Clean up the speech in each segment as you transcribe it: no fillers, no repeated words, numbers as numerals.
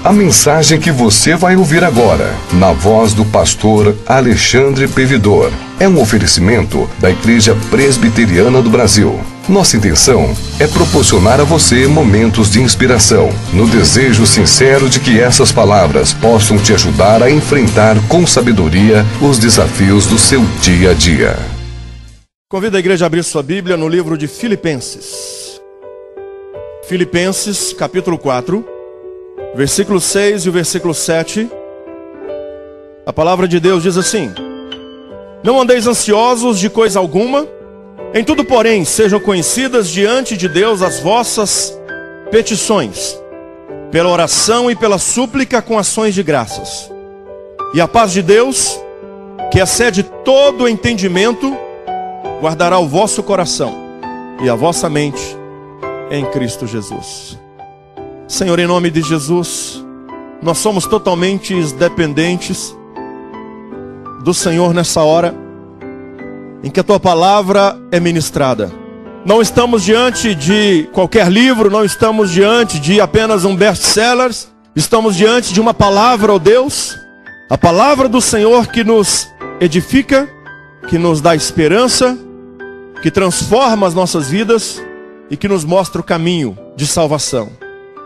A mensagem que você vai ouvir agora, na voz do pastor Alexandre Pevidor, é um oferecimento da Igreja Presbiteriana do Brasil. Nossa intenção é proporcionar a você momentos de inspiração, no desejo sincero de que essas palavras possam te ajudar a enfrentar com sabedoria os desafios do seu dia a dia. Convido a igreja a abrir sua Bíblia no livro de Filipenses. Filipenses, capítulo 4, versículo 6 e o versículo 7. A palavra de Deus diz assim: Não andeis ansiosos de coisa alguma, em tudo, porém, sejam conhecidas diante de Deus as vossas petições, pela oração e pela súplica com ações de graças. E a paz de Deus, que excede todo o entendimento, guardará o vosso coração e a vossa mente em Cristo Jesus. Senhor, em nome de Jesus, nós somos totalmente dependentes do Senhor nessa hora em que a Tua palavra é ministrada. Não estamos diante de qualquer livro, não estamos diante de apenas um best-seller, estamos diante de uma palavra, ó Deus, a palavra do Senhor que nos edifica, que nos dá esperança, que transforma as nossas vidas e que nos mostra o caminho de salvação.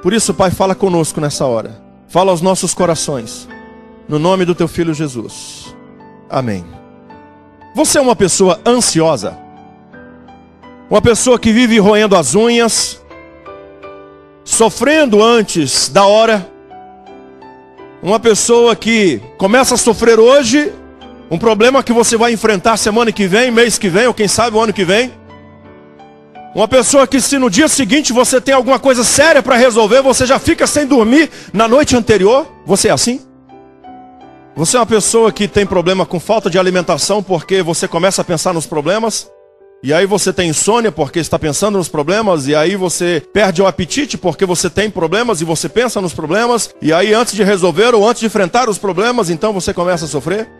Por isso, Pai, fala conosco nessa hora. Fala aos nossos corações. No nome do Teu Filho Jesus. Amém. Você é uma pessoa ansiosa? Uma pessoa que vive roendo as unhas, sofrendo antes da hora? Uma pessoa que começa a sofrer hoje um problema que você vai enfrentar semana que vem, mês que vem, ou quem sabe o ano que vem? Uma pessoa que, se no dia seguinte você tem alguma coisa séria para resolver, você já fica sem dormir na noite anterior? Você é assim? Você é uma pessoa que tem problema com falta de alimentação porque você começa a pensar nos problemas? E aí você tem insônia porque está pensando nos problemas? E aí você perde o apetite porque você tem problemas e você pensa nos problemas? E aí, antes de resolver ou antes de enfrentar os problemas, então você começa a sofrer?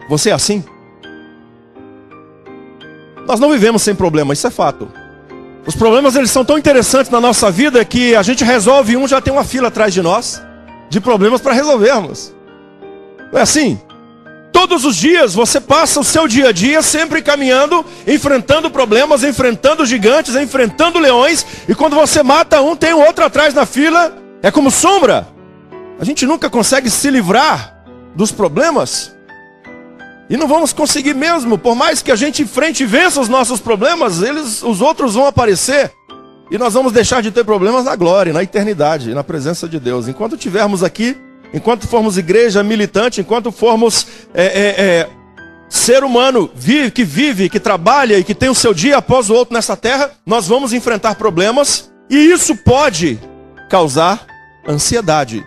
Você é assim? Nós não vivemos sem problema, isso é fato. Os problemas, eles são tão interessantes na nossa vida que a gente resolve um, já tem uma fila atrás de nós de problemas para resolvermos. Não é assim? Todos os dias você passa o seu dia a dia sempre caminhando, enfrentando problemas, enfrentando gigantes, enfrentando leões, e quando você mata um, tem um outro atrás na fila. É como sombra. A gente nunca consegue se livrar dos problemas. E não vamos conseguir mesmo, por mais que a gente enfrente e vença os nossos problemas, os outros vão aparecer. E nós vamos deixar de ter problemas na glória, na eternidade, na presença de Deus. Enquanto estivermos aqui, enquanto formos igreja militante, enquanto formos ser humano que vive, que trabalha e que tem o seu dia após o outro nessa terra, nós vamos enfrentar problemas. E isso pode causar ansiedade.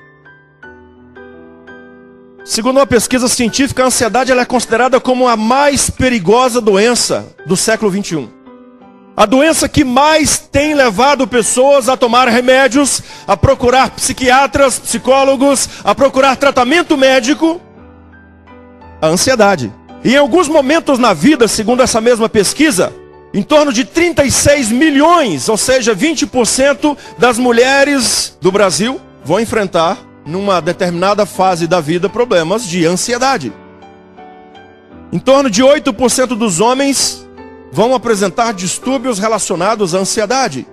Segundo uma pesquisa científica, a ansiedade ela é considerada como a mais perigosa doença do século XXI. A doença que mais tem levado pessoas a tomar remédios, a procurar psiquiatras, psicólogos, a procurar tratamento médico, a ansiedade. E em alguns momentos na vida, segundo essa mesma pesquisa, em torno de 36 milhões, ou seja, 20% das mulheres do Brasil vão enfrentar numa determinada fase da vida, problemas de ansiedade. Em torno de 8% dos homens vão apresentar distúrbios relacionados à ansiedade.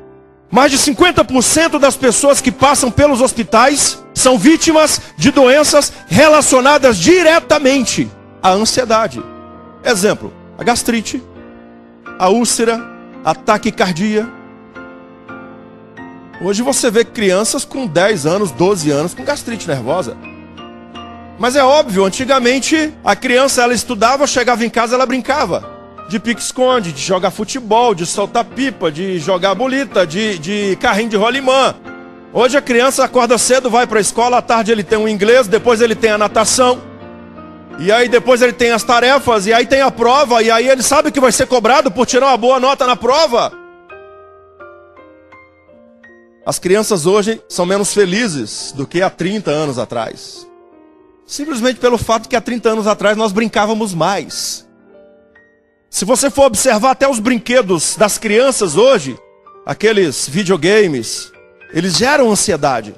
Mais de 50% das pessoas que passam pelos hospitais são vítimas de doenças relacionadas diretamente à ansiedade. Exemplo, a gastrite, a úlcera, a taquicardia. Hoje você vê crianças com 10 anos, 12 anos com gastrite nervosa. Mas é óbvio, antigamente a criança ela estudava, chegava em casa, ela brincava. De pique-esconde, de jogar futebol, de soltar pipa, de jogar bolita, de carrinho de rolimã. Hoje a criança acorda cedo, vai para a escola, à tarde ele tem o inglês, depois ele tem a natação. E aí depois ele tem as tarefas, e aí tem a prova, e aí ele sabe que vai ser cobrado por tirar uma boa nota na prova. As crianças hoje são menos felizes do que há 30 anos atrás. Simplesmente pelo fato que há 30 anos atrás nós brincávamos mais. Se você for observar até os brinquedos das crianças hoje, aqueles videogames, eles geram ansiedade.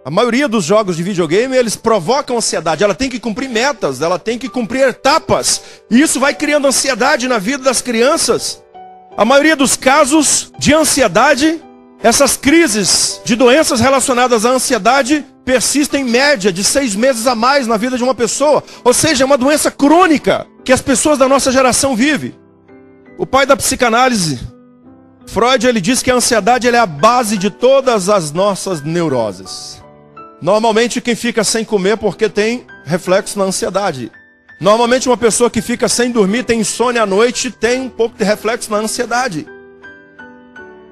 A maioria dos jogos de videogame, eles provocam ansiedade. Ela tem que cumprir metas, ela tem que cumprir etapas. E isso vai criando ansiedade na vida das crianças. A maioria dos casos de ansiedade, essas crises de doenças relacionadas à ansiedade, persistem em média de 6 meses a mais na vida de uma pessoa. Ou seja, é uma doença crônica que as pessoas da nossa geração vivem. O pai da psicanálise, Freud, ele diz que a ansiedade é a base de todas as nossas neuroses. Normalmente quem fica sem comer porque tem reflexo na ansiedade. Normalmente uma pessoa que fica sem dormir, tem insônia à noite, tem um pouco de reflexo na ansiedade.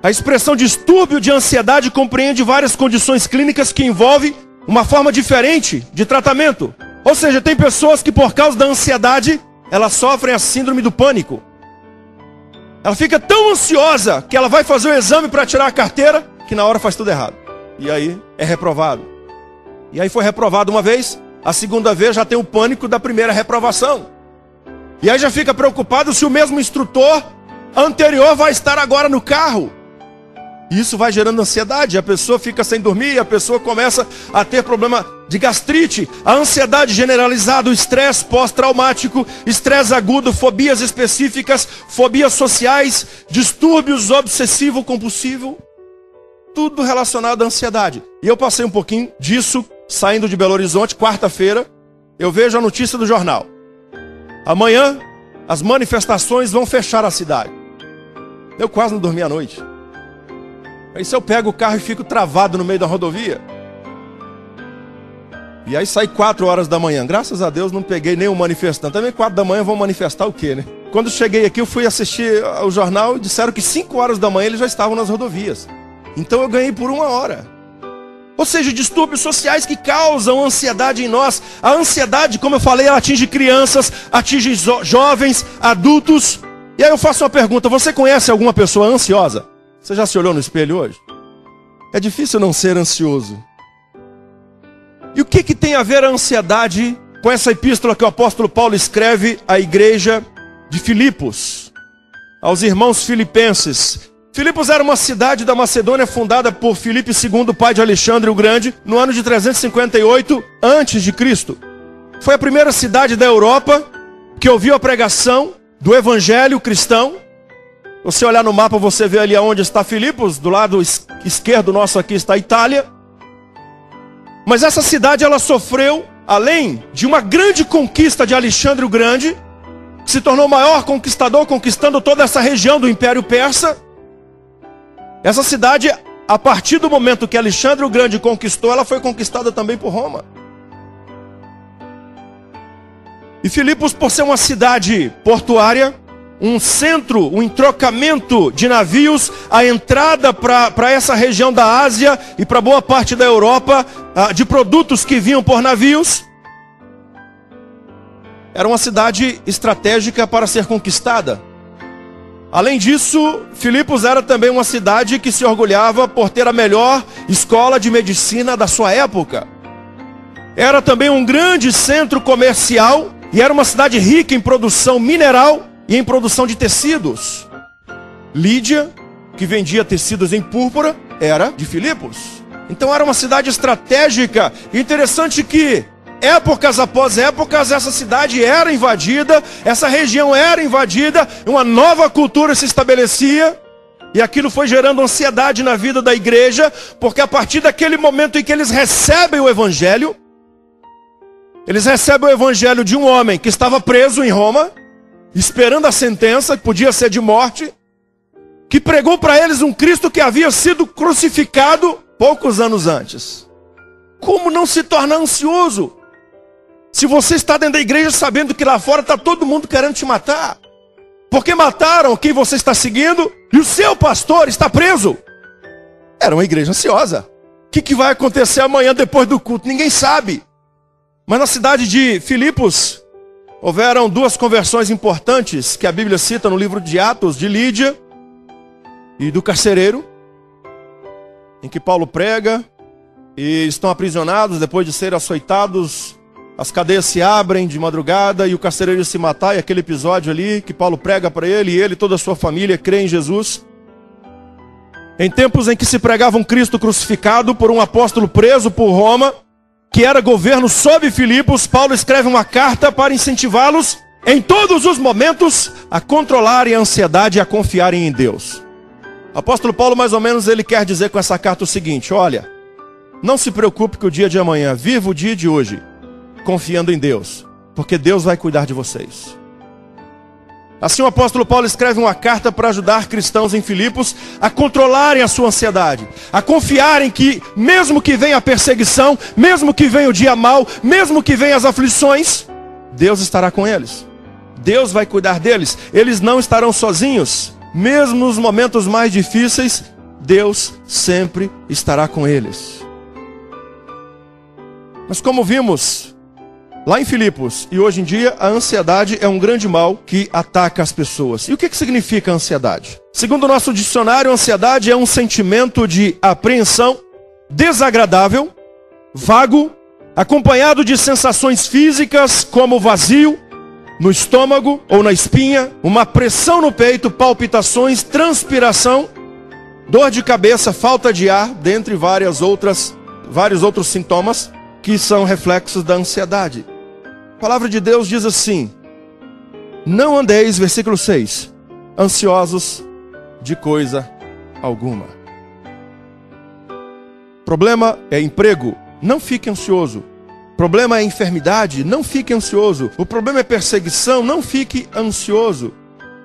A expressão distúrbio de ansiedade compreende várias condições clínicas que envolvem uma forma diferente de tratamento. Ou seja, tem pessoas que por causa da ansiedade, elas sofrem a síndrome do pânico. Ela fica tão ansiosa que ela vai fazer o exame para tirar a carteira, que na hora faz tudo errado. E aí é reprovado. E aí foi reprovado uma vez, a segunda vez já tem o pânico da primeira reprovação. E aí já fica preocupado se o mesmo instrutor anterior vai estar agora no carro. E isso vai gerando ansiedade, a pessoa fica sem dormir, a pessoa começa a ter problema de gastrite, a ansiedade generalizada, o estresse pós-traumático, estresse agudo, fobias específicas, fobias sociais, distúrbios obsessivo-compulsivo, tudo relacionado à ansiedade. E eu passei um pouquinho disso, saindo de Belo Horizonte, quarta-feira, eu vejo a notícia do jornal. Amanhã, as manifestações vão fechar a cidade. Eu quase não dormi à noite. Aí se eu pego o carro e fico travado no meio da rodovia. E aí sai 4 horas da manhã. Graças a Deus não peguei nenhum manifestante. Também 4 da manhã vão manifestar o quê, né? Quando cheguei aqui eu fui assistir o jornal e disseram que 5 horas da manhã eles já estavam nas rodovias. Então eu ganhei por 1 hora. Ou seja, distúrbios sociais que causam ansiedade em nós. A ansiedade, como eu falei, ela atinge crianças, atinge jovens, adultos. E aí eu faço uma pergunta, você conhece alguma pessoa ansiosa? Você já se olhou no espelho hoje? É difícil não ser ansioso. E o que tem a ver a ansiedade com essa epístola que o apóstolo Paulo escreve à igreja de Filipos, aos irmãos filipenses? Filipos era uma cidade da Macedônia fundada por Filipe II, pai de Alexandre o Grande, no ano de 358 a.C. Foi a primeira cidade da Europa que ouviu a pregação do evangelho cristão. Você olhar no mapa, você vê ali onde está Filipos, do lado esquerdo nosso aqui está a Itália. Mas essa cidade, ela sofreu, além de uma grande conquista de Alexandre o Grande, que se tornou o maior conquistador, conquistando toda essa região do Império Persa. Essa cidade, a partir do momento que Alexandre o Grande conquistou, ela foi conquistada também por Roma. E Filipos, por ser uma cidade portuária, um centro, um entrocamento de navios, a entrada para essa região da Ásia e para boa parte da Europa, de produtos que vinham por navios. Era uma cidade estratégica para ser conquistada. Além disso, Filipos era também uma cidade que se orgulhava por ter a melhor escola de medicina da sua época. Era também um grande centro comercial e era uma cidade rica em produção mineral e em produção de tecidos. Lídia, que vendia tecidos em púrpura, era de Filipos. Então era uma cidade estratégica. Interessante que, épocas após épocas, essa cidade era invadida, essa região era invadida, uma nova cultura se estabelecia, e aquilo foi gerando ansiedade na vida da igreja, porque a partir daquele momento em que eles recebem o evangelho de um homem que estava preso em Roma, esperando a sentença, que podia ser de morte, que pregou para eles um Cristo que havia sido crucificado poucos anos antes. Como não se tornar ansioso? Se você está dentro da igreja sabendo que lá fora está todo mundo querendo te matar. Porque mataram quem você está seguindo e o seu pastor está preso. Era uma igreja ansiosa. O que vai acontecer amanhã depois do culto? Ninguém sabe. Mas na cidade de Filipos, houveram 2 conversões importantes que a Bíblia cita no livro de Atos, de Lídia e do carcereiro, em que Paulo prega e estão aprisionados depois de serem açoitados. As cadeias se abrem de madrugada e o carcereiro se matar, e aquele episódio ali que Paulo prega para ele, e ele e toda a sua família crê em Jesus. Em tempos em que se pregava um Cristo crucificado por um apóstolo preso por Roma, que era governo sob Filipos, Paulo escreve uma carta para incentivá-los em todos os momentos a controlarem a ansiedade e a confiarem em Deus. O apóstolo Paulo, mais ou menos, ele quer dizer com essa carta o seguinte: olha, não se preocupe com o dia de amanhã, viva o dia de hoje, confiando em Deus, porque Deus vai cuidar de vocês. Assim o apóstolo Paulo escreve uma carta para ajudar cristãos em Filipos a controlarem a sua ansiedade, a confiarem que, mesmo que venha a perseguição, mesmo que venha o dia mau, mesmo que venha as aflições, Deus estará com eles. Deus vai cuidar deles. Eles não estarão sozinhos. Mesmo nos momentos mais difíceis, Deus sempre estará com eles. Mas como vimos lá em Filipos, e hoje em dia, a ansiedade é um grande mal que ataca as pessoas. E o que significa ansiedade? Segundo o nosso dicionário, a ansiedade é um sentimento de apreensão desagradável, vago, acompanhado de sensações físicas como vazio no estômago ou na espinha, uma pressão no peito, palpitações, transpiração, dor de cabeça, falta de ar, dentre vários outros sintomas que são reflexos da ansiedade. A palavra de Deus diz assim: não andeis, versículo 6, ansiosos de coisa alguma. Problema é emprego, não fique ansioso. Problema é enfermidade, não fique ansioso. O problema é perseguição, não fique ansioso.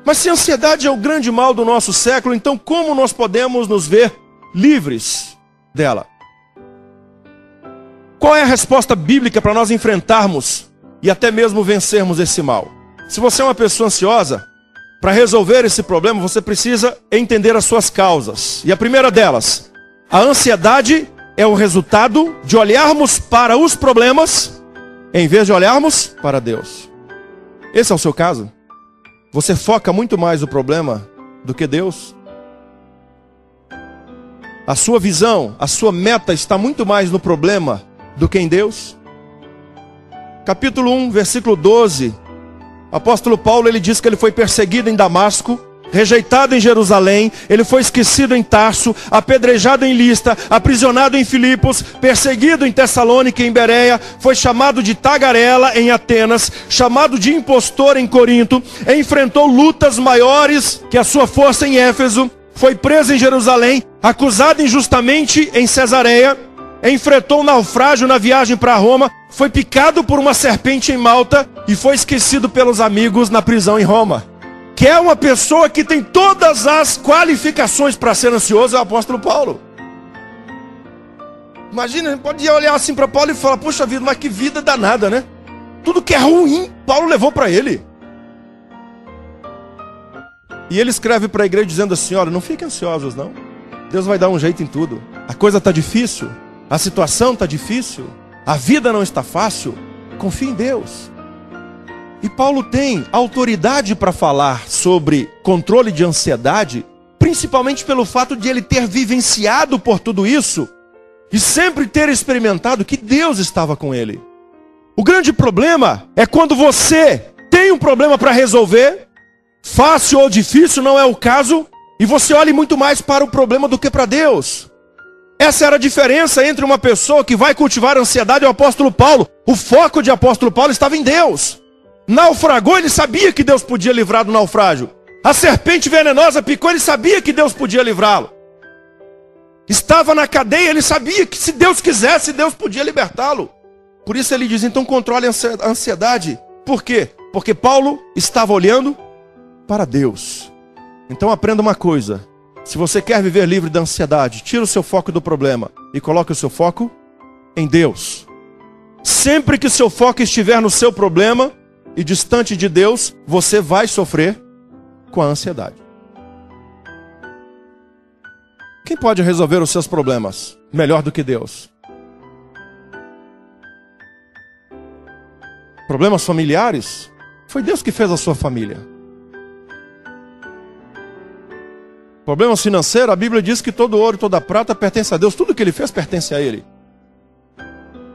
Mas se a ansiedade é o grande mal do nosso século, então como nós podemos nos ver livres dela? Qual é a resposta bíblica para nós enfrentarmos e até mesmo vencermos esse mal? Se você é uma pessoa ansiosa, para resolver esse problema, você precisa entender as suas causas. E a primeira delas, a ansiedade é o resultado de olharmos para os problemas em vez de olharmos para Deus. Esse é o seu caso? Você foca muito mais no problema do que Deus? A sua visão, a sua meta está muito mais no problema do que em Deus? Capítulo 1, versículo 12. O apóstolo Paulo, ele diz que ele foi perseguido em Damasco, rejeitado em Jerusalém, ele foi esquecido em Tarso, apedrejado em Listra, aprisionado em Filipos, perseguido em Tessalônica e em Bereia, foi chamado de tagarela em Atenas, chamado de impostor em Corinto, enfrentou lutas maiores que a sua força em Éfeso, foi preso em Jerusalém, acusado injustamente em Cesareia, enfrentou um naufrágio na viagem para Roma, foi picado por uma serpente em Malta e foi esquecido pelos amigos na prisão em Roma. Que é uma pessoa que tem todas as qualificações para ser ansioso, é o apóstolo Paulo. Imagina, pode olhar assim para Paulo e falar: puxa vida, mas que vida danada, né? Tudo que é ruim, Paulo levou para ele. E ele escreve para a igreja dizendo assim: olha, não fiquem ansiosos não. Deus vai dar um jeito em tudo. A coisa está difícil, a situação está difícil, a vida não está fácil. Confie em Deus. E Paulo tem autoridade para falar sobre controle de ansiedade, principalmente pelo fato de ele ter vivenciado por tudo isso e sempre ter experimentado que Deus estava com ele. O grande problema é quando você tem um problema para resolver, fácil ou difícil, não é o caso, e você olha muito mais para o problema do que para Deus. Essa era a diferença entre uma pessoa que vai cultivar a ansiedade e o apóstolo Paulo. O foco de apóstolo Paulo estava em Deus. Naufragou, ele sabia que Deus podia livrar do naufrágio. A serpente venenosa picou, ele sabia que Deus podia livrá-lo. Estava na cadeia, ele sabia que se Deus quisesse, Deus podia libertá-lo. Por isso ele diz: então controle a ansiedade. Por quê? Porque Paulo estava olhando para Deus. Então aprenda uma coisa: se você quer viver livre da ansiedade, tira o seu foco do problema e coloque o seu foco em Deus. Sempre que seu foco estiver no seu problema e distante de Deus, você vai sofrer com a ansiedade. Quem pode resolver os seus problemas melhor do que Deus? Problemas familiares? Foi Deus que fez a sua família. Problemas financeiros? A Bíblia diz que todo ouro e toda prata pertence a Deus. Tudo que Ele fez pertence a Ele.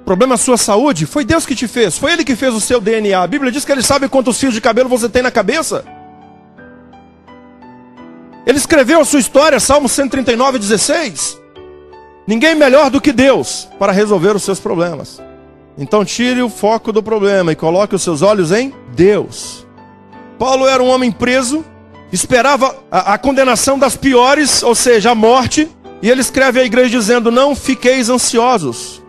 Problema sua saúde? Foi Deus que te fez. Foi Ele que fez o seu DNA. A Bíblia diz que Ele sabe quantos fios de cabelo você tem na cabeça. Ele escreveu a sua história, Salmo 139, 16. Ninguém melhor do que Deus para resolver os seus problemas. Então tire o foco do problema e coloque os seus olhos em Deus. Paulo era um homem preso, esperava a condenação das piores, ou seja, a morte. E ele escreve à igreja dizendo, não fiqueis ansiosos.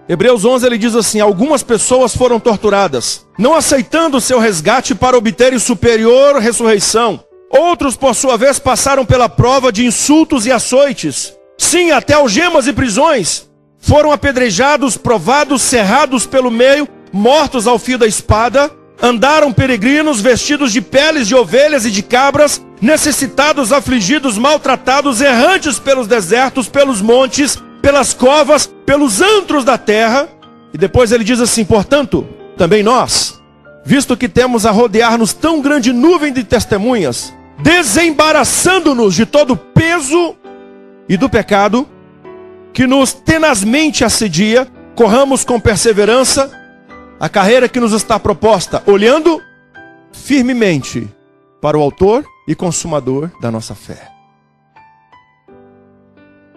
Hebreus 11, ele diz assim, algumas pessoas foram torturadas, não aceitando o seu resgate para obterem superior ressurreição. Outros, por sua vez, passaram pela prova de insultos e açoites. Sim, até algemas e prisões. Foram apedrejados, provados, cerrados pelo meio, mortos ao fio da espada. Andaram peregrinos vestidos de peles de ovelhas e de cabras, necessitados, afligidos, maltratados, errantes pelos desertos, pelos montes, pelas covas, pelos antros da terra. E depois ele diz assim, portanto, também nós, visto que temos a rodear-nos tão grande nuvem de testemunhas, desembaraçando-nos de todo o peso e do pecado, que nos tenazmente assedia, corramos com perseverança a carreira que nos está proposta, olhando firmemente para o autor e consumador da nossa fé.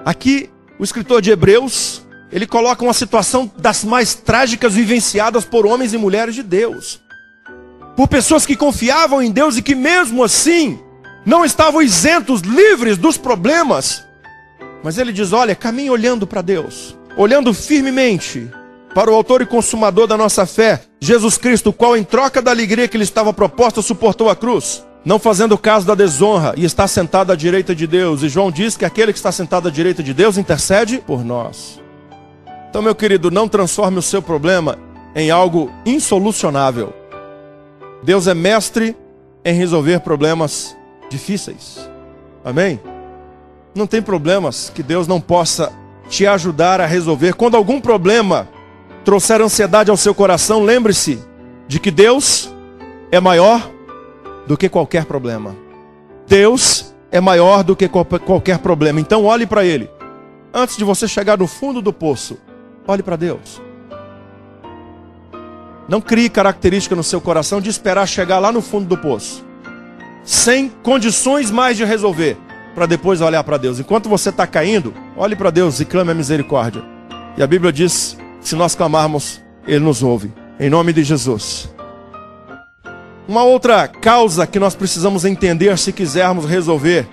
Aqui, o escritor de Hebreus, ele coloca uma situação das mais trágicas vivenciadas por homens e mulheres de Deus. Por pessoas que confiavam em Deus e que mesmo assim não estavam isentos, livres dos problemas. Mas ele diz, olha, caminhe olhando para Deus, olhando firmemente para o autor e consumador da nossa fé, Jesus Cristo, o qual em troca da alegria que lhe estava proposta, suportou a cruz, não fazendo caso da desonra, e está sentado à direita de Deus. E João diz que aquele que está sentado à direita de Deus intercede por nós. Então, meu querido, não transforme o seu problema em algo insolucionável. Deus é mestre em resolver problemas difíceis. Amém? Não tem problemas que Deus não possa te ajudar a resolver. Quando algum problema trouxer ansiedade ao seu coração, lembre-se de que Deus é maior do que qualquer problema. Deus é maior do que qualquer problema. Então olhe para Ele. Antes de você chegar no fundo do poço, olhe para Deus. Não crie característica no seu coração de esperar chegar lá no fundo do poço, sem condições mais de resolver, para depois olhar para Deus. Enquanto você está caindo, olhe para Deus e clame a misericórdia. E a Bíblia diz que se nós clamarmos, Ele nos ouve. Em nome de Jesus. Uma outra causa que nós precisamos entender se quisermos resolver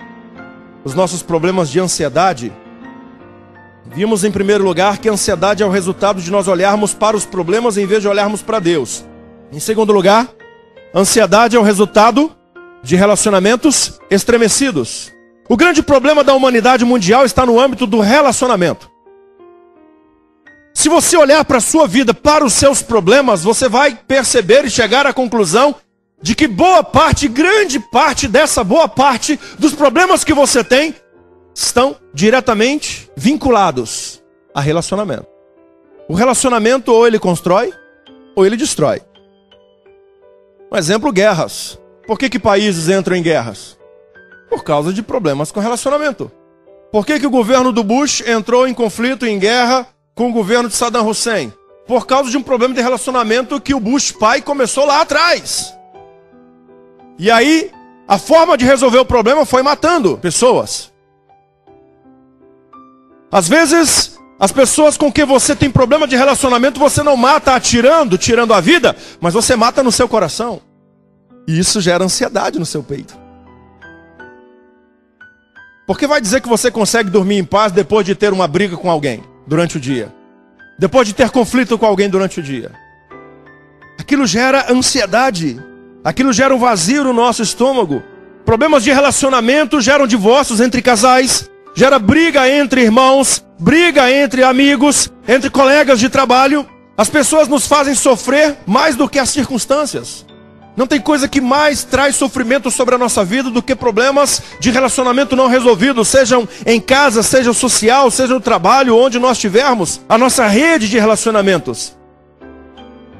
os nossos problemas de ansiedade. Vimos em primeiro lugar que a ansiedade é o resultado de nós olharmos para os problemas em vez de olharmos para Deus. Em segundo lugar, a ansiedade é o resultado de relacionamentos estremecidos. O grande problema da humanidade mundial está no âmbito do relacionamento. Se você olhar para a sua vida, para os seus problemas, você vai perceber e chegar à conclusão de que boa parte, grande parte dessa boa parte dos problemas que você tem estão diretamente vinculados a relacionamento. O relacionamento ou ele constrói ou ele destrói. Um exemplo, guerras. Por que países entram em guerras? Por causa de problemas com relacionamento. Por que o governo do Bush entrou em conflito, em guerra com o governo de Saddam Hussein? Por causa de um problema de relacionamento que o Bush pai começou lá atrás. E aí, a forma de resolver o problema foi matando pessoas. Às vezes, as pessoas com quem você tem problema de relacionamento, você não mata atirando, tirando a vida, mas você mata no seu coração. E isso gera ansiedade no seu peito. Porque vai dizer que você consegue dormir em paz depois de ter uma briga com alguém durante o dia? Depois de ter conflito com alguém durante o dia? Aquilo gera ansiedade. Aquilo gera um vazio no nosso estômago. Problemas de relacionamento geram divórcios entre casais, gera briga entre irmãos, briga entre amigos, entre colegas de trabalho. As pessoas nos fazem sofrer mais do que as circunstâncias. Não tem coisa que mais traz sofrimento sobre a nossa vida do que problemas de relacionamento não resolvidos, sejam em casa, seja social, seja no trabalho, onde nós tivermos a nossa rede de relacionamentos.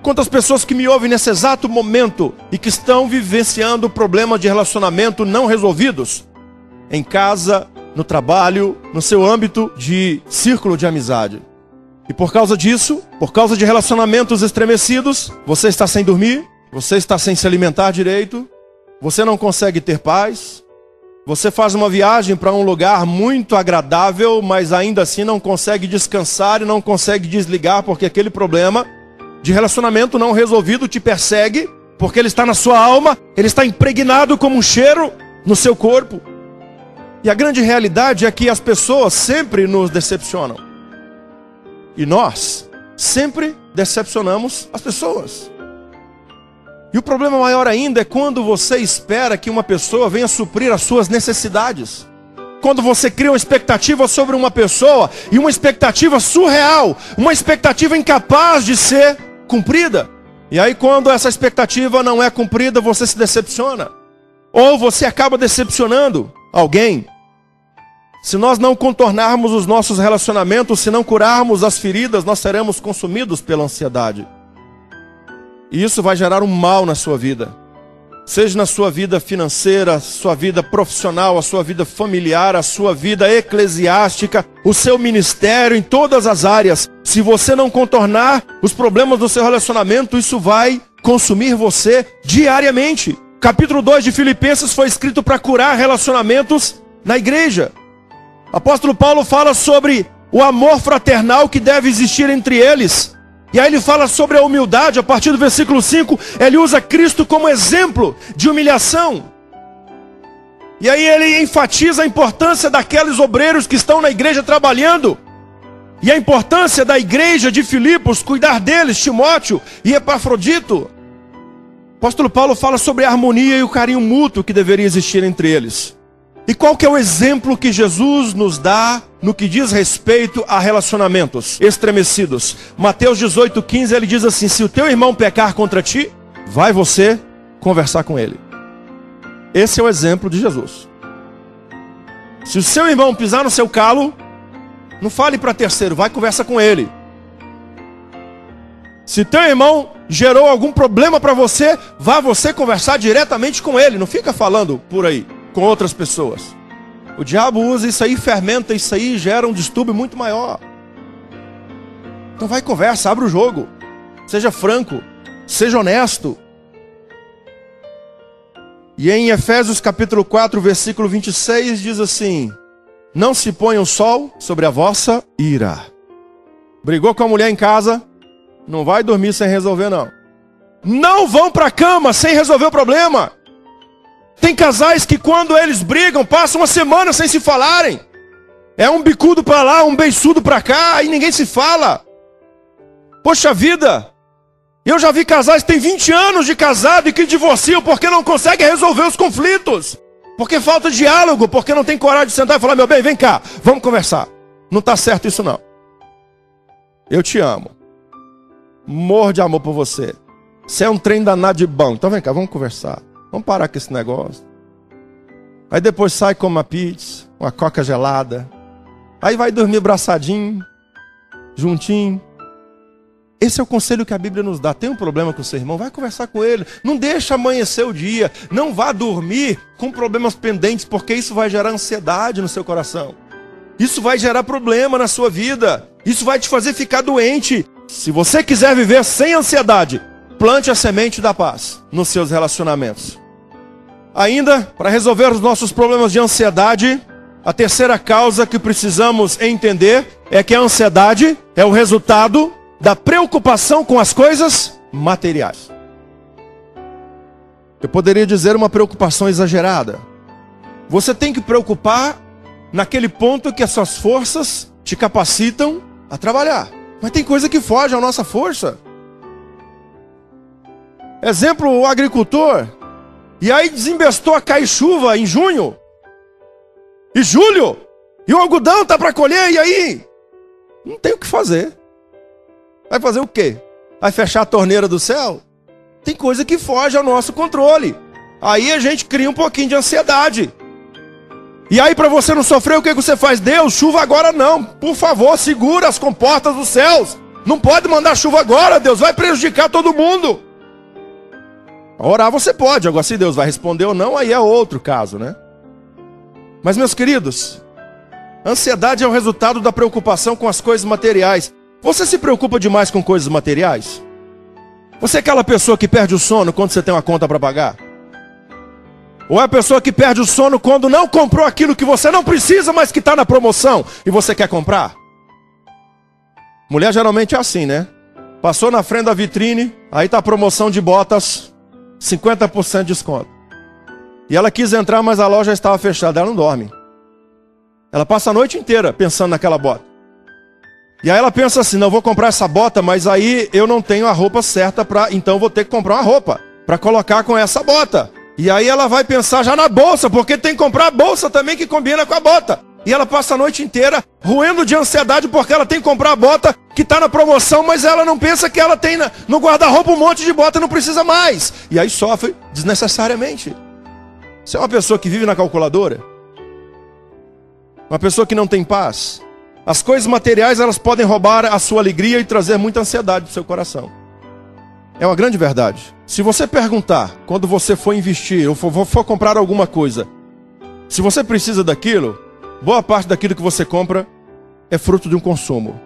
Quantas pessoas que me ouvem nesse exato momento e que estão vivenciando problemas de relacionamento não resolvidos, em casa, no trabalho, no seu âmbito de círculo de amizade. E por causa disso, por causa de relacionamentos estremecidos, você está sem dormir, você está sem se alimentar direito, você não consegue ter paz. Você faz uma viagem para um lugar muito agradável, mas ainda assim não consegue descansar e não consegue desligar, porque aquele problema de relacionamento não resolvido te persegue, porque ele está na sua alma, ele está impregnado como um cheiro no seu corpo. E a grande realidade é que as pessoas sempre nos decepcionam. E nós sempre decepcionamos as pessoas. E o problema maior ainda é quando você espera que uma pessoa venha suprir as suas necessidades. Quando você cria uma expectativa sobre uma pessoa, e uma expectativa surreal, uma expectativa incapaz de ser cumprida. E aí quando essa expectativa não é cumprida, você se decepciona. Ou você acaba decepcionando alguém. Se nós não contornarmos os nossos relacionamentos, se não curarmos as feridas, nós seremos consumidos pela ansiedade. E isso vai gerar um mal na sua vida. Seja na sua vida financeira, sua vida profissional, a sua vida familiar, a sua vida eclesiástica, o seu ministério, em todas as áreas. Se você não contornar os problemas do seu relacionamento, isso vai consumir você diariamente. Capítulo 2 de Filipenses foi escrito para curar relacionamentos na igreja. O apóstolo Paulo fala sobre o amor fraternal que deve existir entre eles. E aí ele fala sobre a humildade. A partir do versículo 5, ele usa Cristo como exemplo de humilhação. E aí ele enfatiza a importância daqueles obreiros que estão na igreja trabalhando. E a importância da igreja de Filipos, cuidar deles, Timóteo e Epafrodito. O apóstolo Paulo fala sobre a harmonia e o carinho mútuo que deveria existir entre eles. E qual que é o exemplo que Jesus nos dá no que diz respeito a relacionamentos estremecidos? Mateus 18:15, ele diz assim: se o teu irmão pecar contra ti, vai você conversar com ele. Esse é o exemplo de Jesus. Se o seu irmão pisar no seu calo, não fale para terceiro, vai conversa com ele. Se teu irmão gerou algum problema para você, vá você conversar diretamente com ele, não fica falando por aí com outras pessoas. O diabo usa isso aí, fermenta isso aí, gera um distúrbio muito maior. Então vai conversa, abre o jogo. Seja franco, seja honesto. E em Efésios capítulo 4, versículo 26, diz assim: não se ponha o sol sobre a vossa ira. Brigou com a mulher em casa, não vai dormir sem resolver não. Não vão para a cama sem resolver o problema. Tem casais que quando eles brigam, passam uma semana sem se falarem. É um bicudo para lá, um beiçudo para cá, e ninguém se fala. Poxa vida, eu já vi casais que têm 20 anos de casado e que divorciam porque não conseguem resolver os conflitos. Porque falta diálogo, porque não tem coragem de sentar e falar: meu bem, vem cá, vamos conversar. Não está certo isso não. Eu te amo. Morro de amor por você. Você é um trem danado de bom. Então vem cá, vamos conversar. Vamos parar com esse negócio. Aí depois sai com uma pizza, uma coca gelada. Aí vai dormir abraçadinho, juntinho. Esse é o conselho que a Bíblia nos dá. Tem um problema com o seu irmão? Vai conversar com ele. Não deixa amanhecer o dia. Não vá dormir com problemas pendentes, porque isso vai gerar ansiedade no seu coração. Isso vai gerar problema na sua vida. Isso vai te fazer ficar doente. Se você quiser viver sem ansiedade, plante a semente da paz nos seus relacionamentos. Ainda, para resolver os nossos problemas de ansiedade, a terceira causa que precisamos entender é que a ansiedade é o resultado da preocupação com as coisas materiais. Eu poderia dizer uma preocupação exagerada. Você tem que preocupar naquele ponto que as suas forças te capacitam a trabalhar. Mas tem coisa que foge à nossa força. Exemplo, o agricultor. E aí desembestou a cair chuva em junho. E julho. E o algodão está para colher, e aí? Não tem o que fazer. Vai fazer o quê? Vai fechar a torneira do céu? Tem coisa que foge ao nosso controle. Aí a gente cria um pouquinho de ansiedade. E aí para você não sofrer, o que você faz? Deus, chuva agora não. Por favor, segura as comportas dos céus. Não pode mandar chuva agora, Deus. Vai prejudicar todo mundo. Orar você pode. Agora se Deus vai responder ou não, aí é outro caso, né? Mas meus queridos, ansiedade é o resultado da preocupação com as coisas materiais. Você se preocupa demais com coisas materiais? Você é aquela pessoa que perde o sono quando você tem uma conta para pagar? Ou é a pessoa que perde o sono quando não comprou aquilo que você não precisa, mas que está na promoção e você quer comprar? Mulher geralmente é assim, né? Passou na frente da vitrine, aí está a promoção de botas, 50% de desconto. E ela quis entrar, mas a loja estava fechada, ela não dorme. Ela passa a noite inteira pensando naquela bota. E aí ela pensa assim, não, vou comprar essa bota, mas aí eu não tenho a roupa certa então vou ter que comprar uma roupa para colocar com essa bota. E aí ela vai pensar já na bolsa, porque tem que comprar a bolsa também que combina com a bota. E ela passa a noite inteira roendo de ansiedade porque ela tem que comprar a bota que está na promoção, mas ela não pensa que ela tem no guarda-roupa um monte de bota e não precisa mais. E aí sofre desnecessariamente. Você é uma pessoa que vive na calculadora? Uma pessoa que não tem paz? As coisas materiais, elas podem roubar a sua alegria e trazer muita ansiedade para o seu coração. É uma grande verdade. Se você perguntar, quando você for investir ou for comprar alguma coisa, se você precisa daquilo, boa parte daquilo que você compra é fruto de um consumo,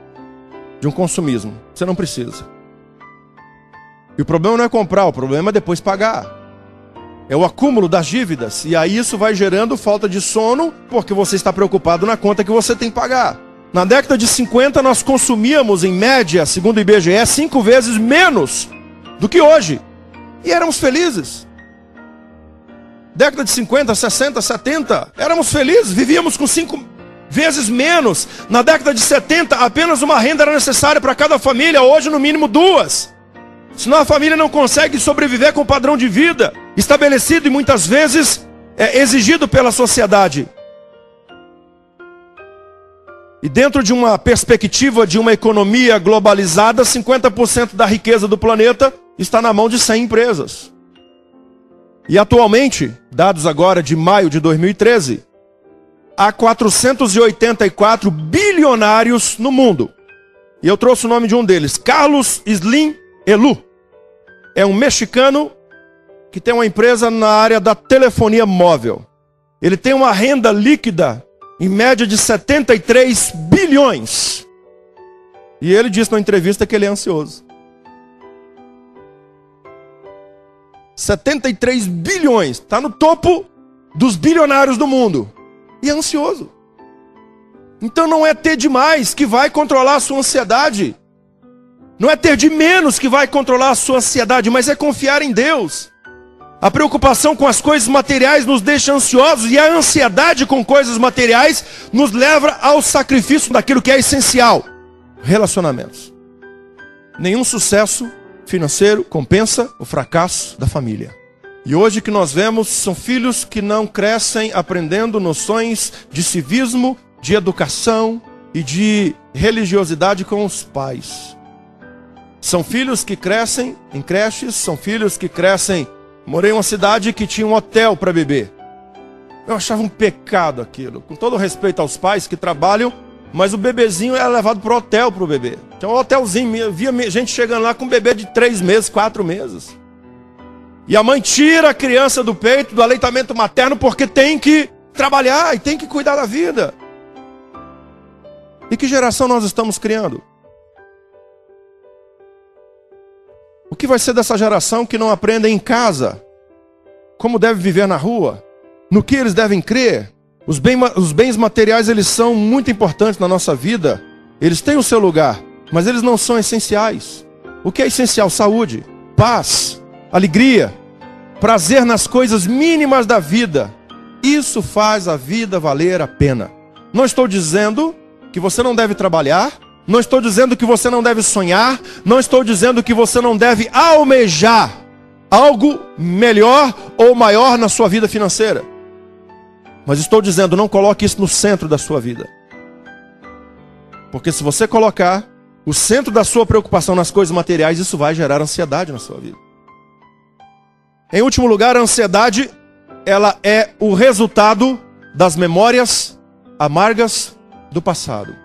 de um consumismo. Você não precisa. E o problema não é comprar, o problema é depois pagar. É o acúmulo das dívidas. E aí isso vai gerando falta de sono, porque você está preocupado na conta que você tem que pagar. Na década de 50, nós consumíamos, em média, segundo o IBGE, 5 vezes menos do que hoje. E éramos felizes. Década de 50, 60, 70, éramos felizes, vivíamos com 5 vezes menos. Na década de 70, apenas uma renda era necessária para cada família, hoje no mínimo 2. Senão a família não consegue sobreviver com o padrão de vida estabelecido e muitas vezes exigido pela sociedade. E dentro de uma perspectiva de uma economia globalizada, 50% da riqueza do planeta está na mão de 100 empresas. E atualmente, dados agora de maio de 2013, há 484 bilionários no mundo. E eu trouxe o nome de um deles, Carlos Slim Elu. É um mexicano que tem uma empresa na área da telefonia móvel. Ele tem uma renda líquida, em média, de 73 bilhões. E ele disse na entrevista que ele é ansioso. 73 bilhões. Está no topo dos bilionários do mundo. E é ansioso. Então não é ter demais que vai controlar a sua ansiedade. Não é ter de menos que vai controlar a sua ansiedade, mas é confiar em Deus. A preocupação com as coisas materiais nos deixa ansiosos e a ansiedade com coisas materiais nos leva ao sacrifício daquilo que é essencial. Relacionamentos. Nenhum sucesso financeiro compensa o fracasso da família. E hoje que nós vemos são filhos que não crescem aprendendo noções de civismo, de educação e de religiosidade com os pais. São filhos que crescem em creches, são filhos que crescem... Morei em uma cidade que tinha um hotel para bebê. Eu achava um pecado aquilo. Com todo respeito aos pais que trabalham, mas o bebezinho era levado para o hotel para o bebê. Tinha um hotelzinho, eu via gente chegando lá com um bebê de 3 meses, 4 meses. E a mãe tira a criança do peito, do aleitamento materno, porque tem que trabalhar e tem que cuidar da vida. E que geração nós estamos criando? O que vai ser dessa geração que não aprende em casa? Como deve viver na rua? No que eles devem crer? Os bens materiais, eles são muito importantes na nossa vida. Eles têm o seu lugar, mas eles não são essenciais. O que é essencial? Saúde, paz, alegria, prazer nas coisas mínimas da vida. Isso faz a vida valer a pena. Não estou dizendo que você não deve trabalhar. Não estou dizendo que você não deve sonhar, não estou dizendo que você não deve almejar algo melhor ou maior na sua vida financeira. Mas estou dizendo, não coloque isso no centro da sua vida. Porque se você colocar o centro da sua preocupação nas coisas materiais, isso vai gerar ansiedade na sua vida. Em último lugar, a ansiedade, ela é o resultado das memórias amargas do passado.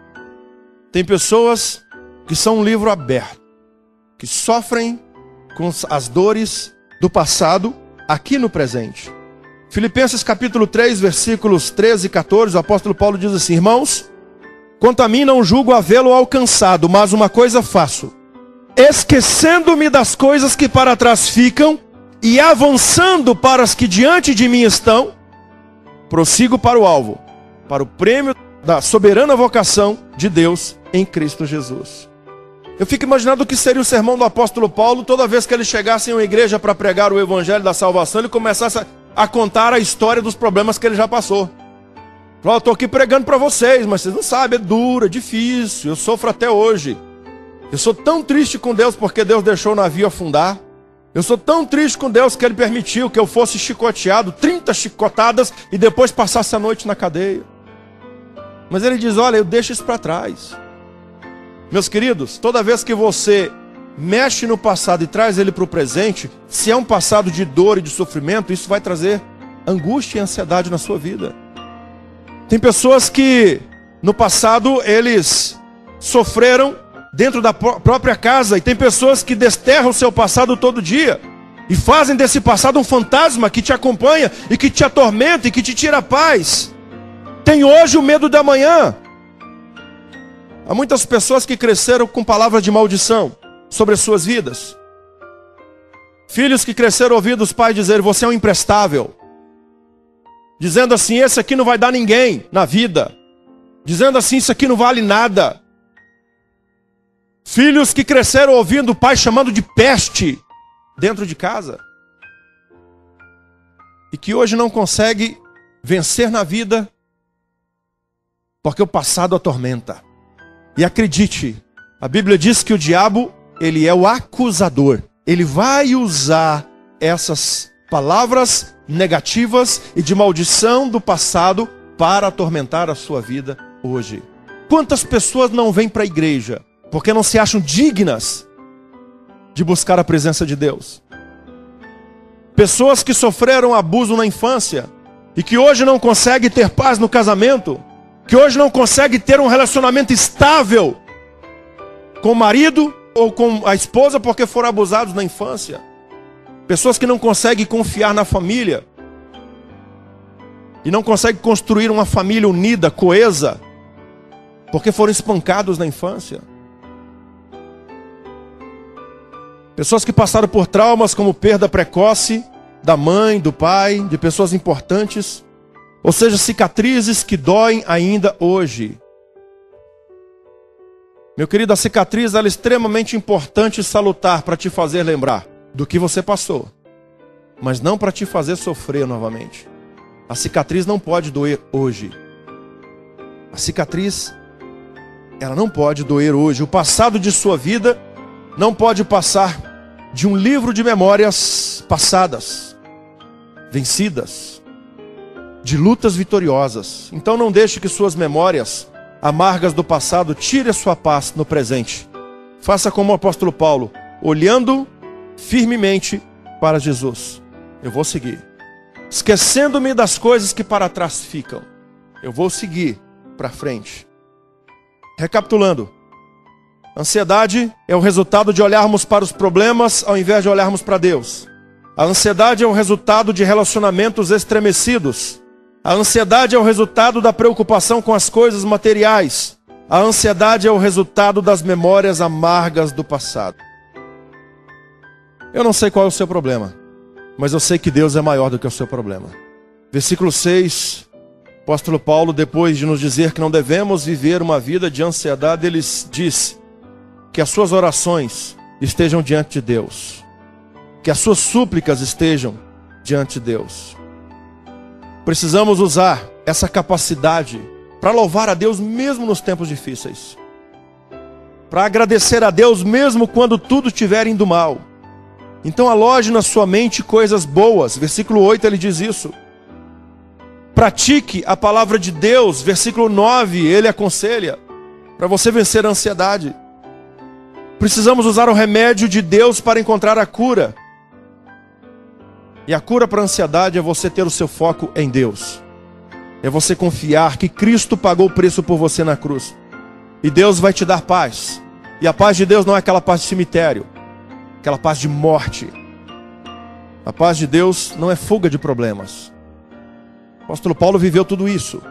Tem pessoas que são um livro aberto, que sofrem com as dores do passado aqui no presente. Filipenses capítulo 3, versículos 13 e 14, o apóstolo Paulo diz assim: irmãos, quanto a mim não julgo havê-lo alcançado, mas uma coisa faço, esquecendo-me das coisas que para trás ficam e avançando para as que diante de mim estão, prossigo para o alvo, para o prêmio da soberana vocação de Deus em Cristo Jesus. Eu fico imaginando o que seria o sermão do apóstolo Paulo toda vez que ele chegasse em uma igreja para pregar o evangelho da salvação, ele começasse a contar a história dos problemas que ele já passou. Eu estou aqui pregando para vocês, mas vocês não sabem, é duro, é difícil, eu sofro até hoje. Eu sou tão triste com Deus porque Deus deixou o navio afundar. Eu sou tão triste com Deus que Ele permitiu que eu fosse chicoteado, 30 chicotadas, e depois passasse a noite na cadeia. Mas Ele diz, olha, eu deixo isso para trás. Meus queridos, toda vez que você mexe no passado e traz ele para o presente, se é um passado de dor e de sofrimento, isso vai trazer angústia e ansiedade na sua vida. Tem pessoas que no passado eles sofreram dentro da própria casa, e tem pessoas que desterram o seu passado todo dia e fazem desse passado um fantasma que te acompanha e que te atormenta e que te tira a paz. Tem hoje o medo da manhã. Há muitas pessoas que cresceram com palavras de maldição sobre as suas vidas. Filhos que cresceram ouvindo os pais dizer, você é um imprestável. Dizendo assim, esse aqui não vai dar ninguém na vida. Dizendo assim, isso aqui não vale nada. Filhos que cresceram ouvindo o pai chamando de peste dentro de casa. E que hoje não consegue vencer na vida porque o passado atormenta. E acredite, a Bíblia diz que o diabo, ele é o acusador. Ele vai usar essas palavras negativas e de maldição do passado para atormentar a sua vida hoje. Quantas pessoas não vêm para a igreja porque não se acham dignas de buscar a presença de Deus? Pessoas que sofreram abuso na infância e que hoje não conseguem ter paz no casamento, que hoje não conseguem ter um relacionamento estável com o marido ou com a esposa porque foram abusados na infância. Pessoas que não conseguem confiar na família e não conseguem construir uma família unida, coesa, porque foram espancados na infância. Pessoas que passaram por traumas como perda precoce da mãe, do pai, de pessoas importantes. Ou seja, cicatrizes que doem ainda hoje. Meu querido, a cicatriz ela é extremamente importante e salutar para te fazer lembrar do que você passou, mas não para te fazer sofrer novamente. A cicatriz não pode doer hoje. A cicatriz, ela não pode doer hoje. O passado de sua vida não pode passar de um livro de memórias passadas, vencidas, de lutas vitoriosas. Então não deixe que suas memórias amargas do passado tire a sua paz no presente. Faça como o apóstolo Paulo, olhando firmemente para Jesus. Eu vou seguir. Esquecendo-me das coisas que para trás ficam. Eu vou seguir para frente. Recapitulando. Ansiedade é o resultado de olharmos para os problemas ao invés de olharmos para Deus. A ansiedade é o resultado de relacionamentos estremecidos. A ansiedade é o resultado da preocupação com as coisas materiais. A ansiedade é o resultado das memórias amargas do passado. Eu não sei qual é o seu problema, mas eu sei que Deus é maior do que o seu problema. Versículo 6, o apóstolo Paulo, depois de nos dizer que não devemos viver uma vida de ansiedade, ele diz que as suas orações estejam diante de Deus, que as suas súplicas estejam diante de Deus. Precisamos usar essa capacidade para louvar a Deus mesmo nos tempos difíceis, para agradecer a Deus mesmo quando tudo estiver indo mal. Então aloje na sua mente coisas boas. Versículo 8 ele diz isso. Pratique a palavra de Deus. Versículo 9 ele aconselha para você vencer a ansiedade. Precisamos usar o remédio de Deus para encontrar a cura. E a cura para a ansiedade é você ter o seu foco em Deus. É você confiar que Cristo pagou o preço por você na cruz. E Deus vai te dar paz. E a paz de Deus não é aquela paz de cemitério, aquela paz de morte. A paz de Deus não é fuga de problemas. O apóstolo Paulo viveu tudo isso.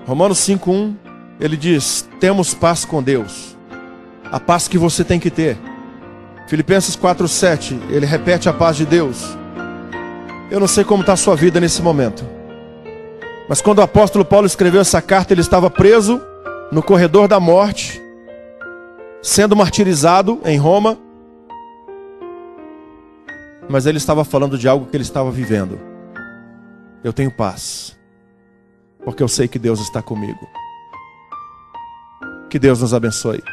Romanos 5:1, ele diz: temos paz com Deus. A paz que você tem que ter. Filipenses 4:7, ele repete a paz de Deus. Eu não sei como está a sua vida nesse momento, mas quando o apóstolo Paulo escreveu essa carta, ele estava preso no corredor da morte, sendo martirizado em Roma, mas ele estava falando de algo que ele estava vivendo. Eu tenho paz, porque eu sei que Deus está comigo. Que Deus nos abençoe.